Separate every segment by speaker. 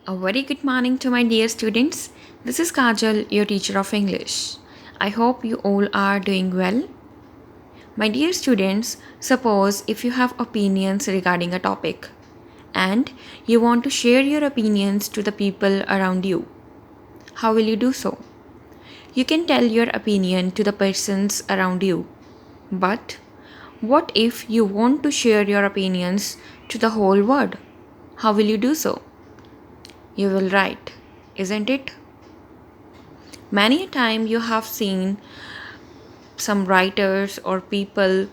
Speaker 1: A very good morning to my dear students. This is Kajal, your teacher of English. I hope you all are doing well. My dear students, suppose if you have opinions regarding a topic and you want to share your opinions to the people around you. How will you do so? You can tell your opinion to the persons around you. But what if you want to share your opinions to the whole world? How will you do so? You will write, isn't it? Many a time you have seen some writers or people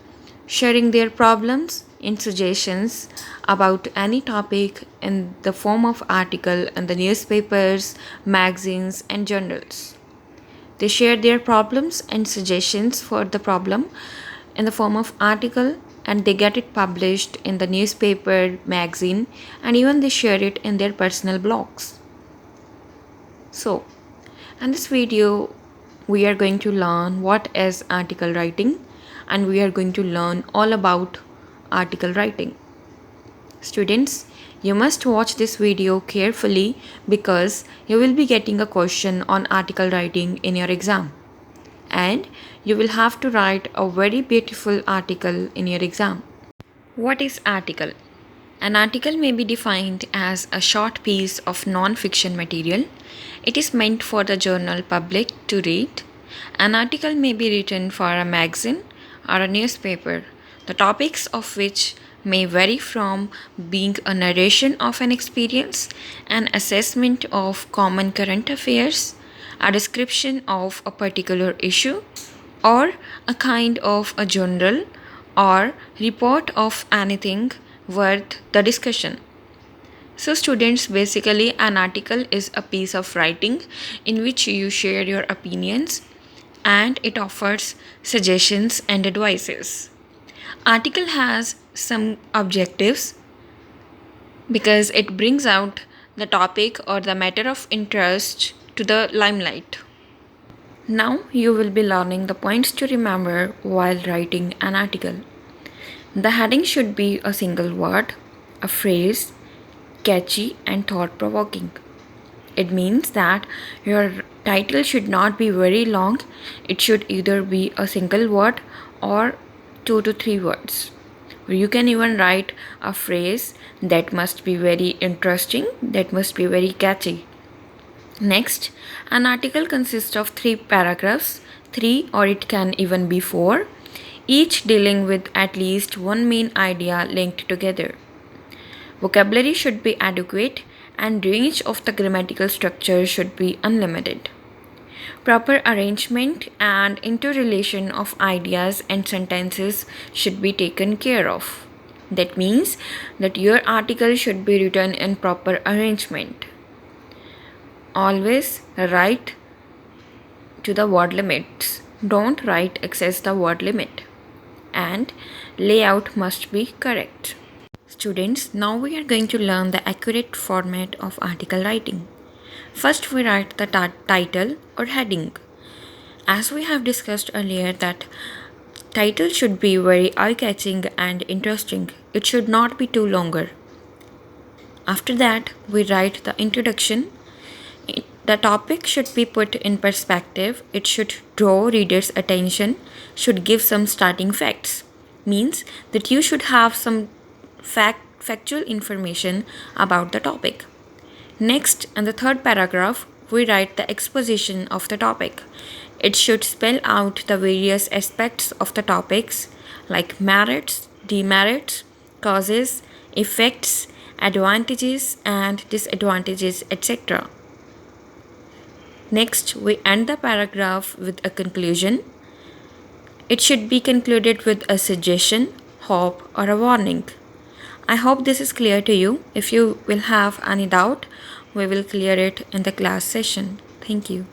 Speaker 1: sharing their problems and suggestions about any topic in the form of article in the newspapers, magazines and journals. They share their problems and suggestions for the problem in the form of article and they get it published in the newspaper, magazine and even they share it in their personal blogs. So, in this video, we are going to learn what is article writing and we are going to learn all about article writing. Students, you must watch this video carefully because you will be getting a question on article writing in your exam. And you will have to write a very beautiful article in your exam. What is article? An article may be defined as a short piece of non-fiction material. It is meant for the journal public to read. An article may be written for a magazine or a newspaper, the topics of which may vary from being a narration of an experience, an assessment of common current affairs, a description of a particular issue, or a kind of a journal or report of anything worth the discussion. So students, basically an article is a piece of writing in which you share your opinions and it offers suggestions and advices. Article has some objectives because it brings out the topic or the matter of interest to the limelight. Now you will be learning the points to remember while writing an article. The heading should be a single word, a phrase, catchy and thought-provoking. It means that your title should not be very long. It should either be a single word or 2 to 3 words. You can even write a phrase that must be very interesting, that must be very catchy. Next, an article consists of 3 paragraphs, 3 or it can even be 4, each dealing with at least one main idea linked together. Vocabulary should be adequate and range of the grammatical structure should be unlimited. Proper arrangement and interrelation of ideas and sentences should be taken care of. That means that your article should be written in proper arrangement. Always write to the word limits. Don't write excess the word limit. And layout must be correct. Students, now we are going to learn the accurate format of article writing. First, we write the title or heading. As we have discussed earlier that title should be very eye-catching and interesting. It should not be too longer. After that, we write the introduction. The topic should be put in perspective. It should draw readers' attention, should give some starting facts. Means that you should have some factual information about the topic. Next, in the third paragraph, we write the exposition of the topic. It should spell out the various aspects of the topics like merits, demerits, causes, effects, advantages and disadvantages, etc. Next, we end the paragraph with a conclusion. It should be concluded with a suggestion, hope, or a warning. I hope this is clear to you. If you will have any doubt, we will clear it in the class session. Thank you.